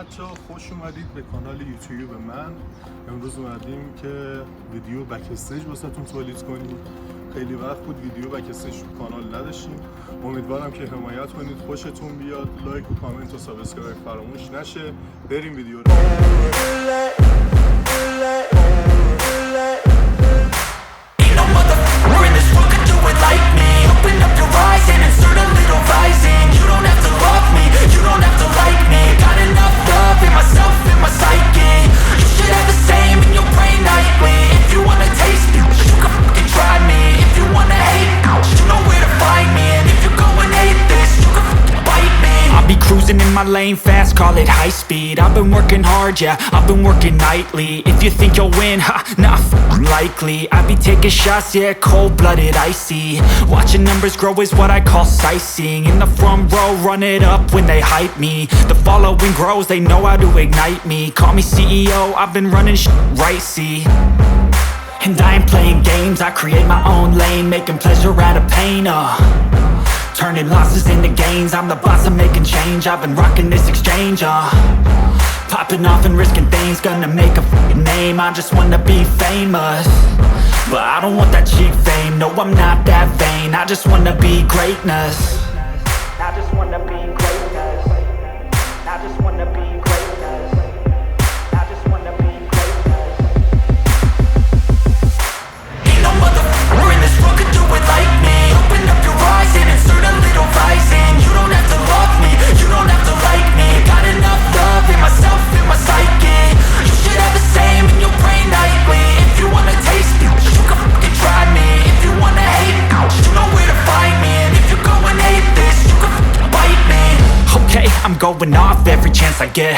بچه‌ها، خوش اومدید به کانال یوتیوب من. امروز اومدیم که ویدیو بکستیج واسهتون تولید کنیم. خیلی وقت بود ویدیو بکستیج تو کانال نداشتیم. امیدوارم که حمایت کنید، خوشتون بیاد. لایک و کامنت و سابسکرایب فراموش نشه. بریم ویدیو رو. In my lane fast, call it high speed. I've been working hard, yeah, I've been working nightly. If you think you'll win, ha, nah, likely. I be taking shots, yeah, cold-blooded, icy. Watching numbers grow is what I call sightseeing. In the front row, run it up when they hype me. The following grows, they know how to ignite me. Call me CEO, I've been running right, see. And I ain't playing games, I create my own lane. Making pleasure out of pain, turning losses into gains. I'm the boss, I'm making change. I've been rocking this exchange, popping off and risking things. Gonna make a f***ing name. I just wanna be famous, but I don't want that cheap fame. No, I'm not that vain. I just wanna be greatness. I just wanna be greatness. I just wanna be greatness. I just wanna be greatness. Ain't no motherfucker in this world could do it like me. Open up your eyes and insert a little rising. You don't have to love me, you don't have to like me. Got enough love in myself, in my psyche. You should have the same in your brain nightly. If you wanna taste me, you can fucking try me. If you wanna hate, you know where to find me. And if you're going hate this, you can fucking bite me. Okay, I'm going off every chance I get.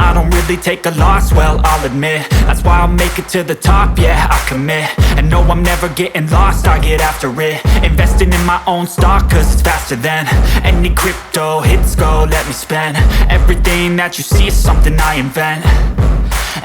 I don't really take a loss, well, I'll admit. That's why I'll make it to the top, yeah, I commit. And no, I'm never getting lost, I get after it. Investing in my own stock, cause it's faster than any crypto hits go, let me spend. Everything that you see is something I invent,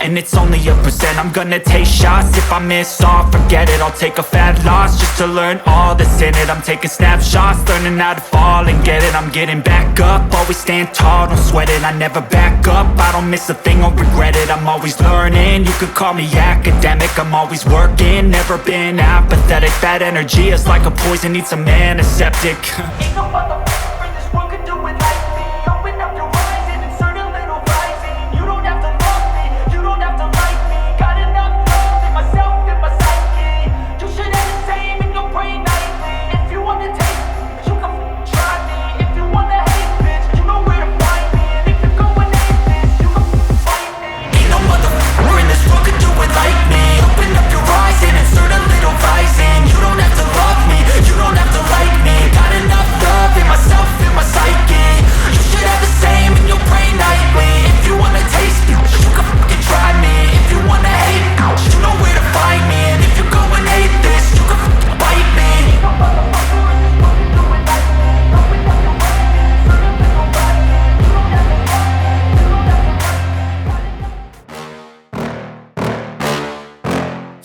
and it's only a percent. I'm gonna take shots, if I miss all, forget it. I'll take a fat loss just to learn all that's in it. I'm taking snapshots, learning how to fall and get it. I'm getting back up, always stand tall, don't sweat it. I never back up, I don't miss a thing or regret it. I'm always learning, you could call me academic. I'm always working, never been apathetic. Bad energy is like a poison, needs some antiseptic. Ain't no motherfucker in this world could do it like me. Open up your eyes and insert a little rising. You don't have to love me, you don't have to like me. Got enough love in myself, in my psyche. You should have the same in your brain nightly. If you wanna taste me, you can try me. If you wanna hate bitch, you know where to find me. And if you're going hate this, you can fight me. Ain't no motherfucker in this world could do it like me. Open up your eyes and insert a little rising. You don't have to love me, you don't have to like me. Got enough love in myself, in my psyche. You should have the same in your brain nightly. If you wanna taste me, you can fucking try me. If you wanna hate, you know where to find me. And if you're going hate this, you can fucking bite me.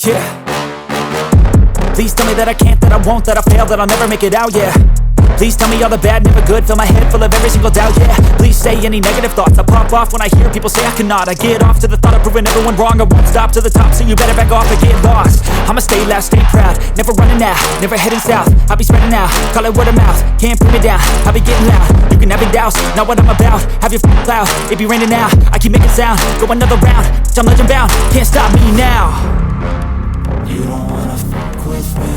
Yeah. Please tell me that I can't, that I won't, that I fail, that I'll never make it out, yeah. Please tell me all the bad, never good. Fill my head full of every single doubt, yeah. Please say any negative thoughts, I pop off when I hear people say I cannot. I get off to the thought of proving everyone wrong. I won't stop to the top, so you better back off and get lost. I'ma stay loud, stay proud, never running out, never heading south. I'll be spreading out, call it word of mouth. Can't put me down, I'll be getting loud. You can have it douse, not what I'm about. Have your f***ing cloud, it be raining now. I keep making sound, go another round. I'm legend bound, can't stop me now. You don't wanna fuck with me.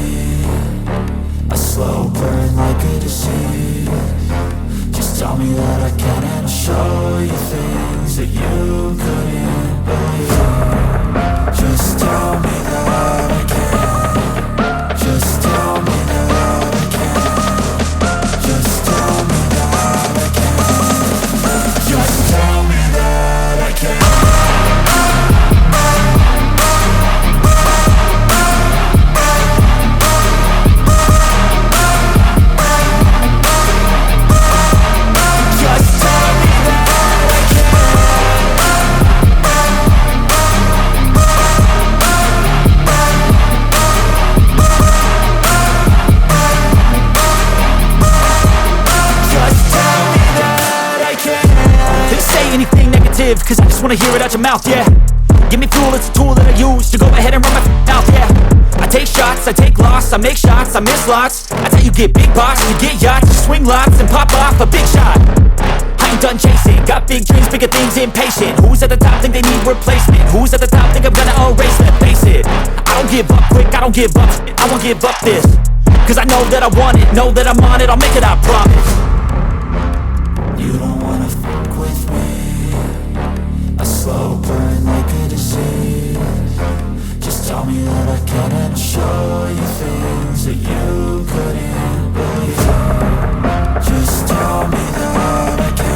A slow burn like a disease. Just tell me that I can and I'll show you things that you couldn't believe. Just tell me that I can. Just tell me that I can. Just tell me that I can. Just tell me that I can. cause I just wanna hear it out your mouth, yeah. Give me fuel, it's a tool that I use to go ahead and run my mouth, yeah. I take shots, I take loss, I make shots, I miss lots. That's how you get big box, you get yachts, you swing lots and pop off a big shot. I ain't done chasing, got big dreams, bigger things, impatient. Who's at the top think they need replacement? Who's at the top think I'm gonna erase them? Face it, I don't give up quick, I don't give up, I won't give up this. Cause I know that I want it, know that I'm on it, I'll make it, I promise. You don't wanna fuck with me. A slow burn like a disease. Just tell me that I can and show you things that you couldn't believe. Just tell me that I can.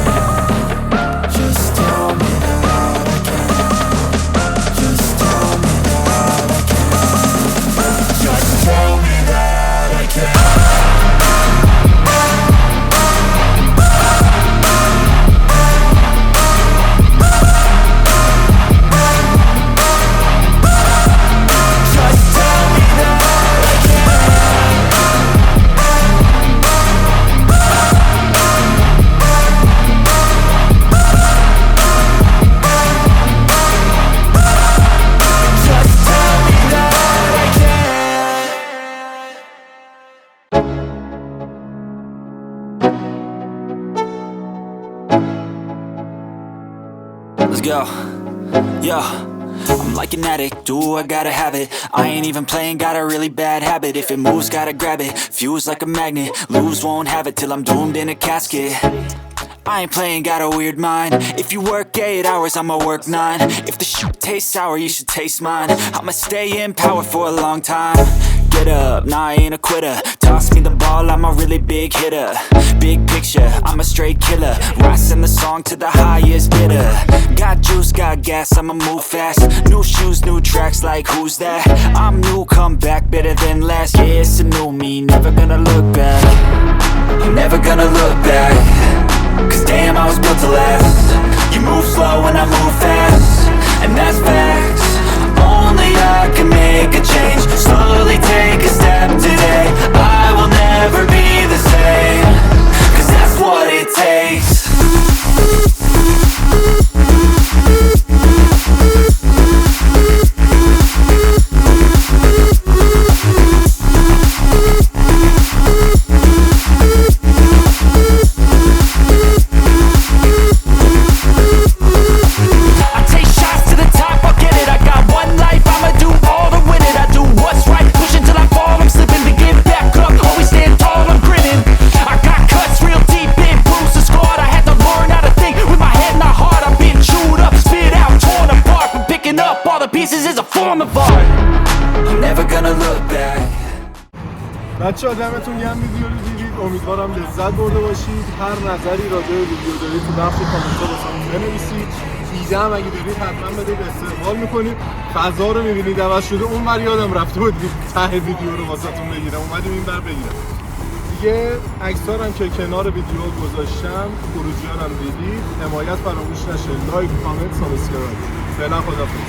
Just tell me that I can. Just tell me that I can. Just tell me that I can. Let's go, yo. I'm like an addict, do I gotta have it. I ain't even playing, got a really bad habit. If it moves, gotta grab it, fuse like a magnet. Lose, won't have it till I'm doomed in a casket. I ain't playing, got a weird mind. If you work 8 hours, I'ma work 9. If the shit tastes sour, you should taste mine. I'ma stay in power for a long time. Get up, nah, I ain't a quitter. Toss me the ball, I'm a really big hitter. Big picture, I'm a straight killer. Rising the song to the highest bidder. Got juice, got gas, I'ma move fast. New shoes, new tracks, like who's that? I'm new, come back, better than last. Yeah, it's a new me, never gonna look back. I'm never gonna look back. Cause damn, I was built to last. You move slow and I move fast, and that's facts. Only I can make a change. Slowly take a step today. I will never be the same. Cause that's what it takes. بچه دمتون گرم ویدیو رو دیدید، امیدوارم لذت برده باشید. هر نظری راجع به ویدیو دارید تو بخش کامنت ها واسمون بنویسید. ایده هم اگه دارید حتما بدید، استقبال میکنید. فضا رو میبینید عوض شده، اون ور یادم رفته بود ته ویدیو رو واسهتون بگیرم، اومدیم این بر بگیرم دیگه. عکسا هم که کنار ویدیو گذاشتم، خروجی هم دیدید. حمایت فراموش نشه، لایک، کامنت، سابسکرایب. فعلا خداحافظ.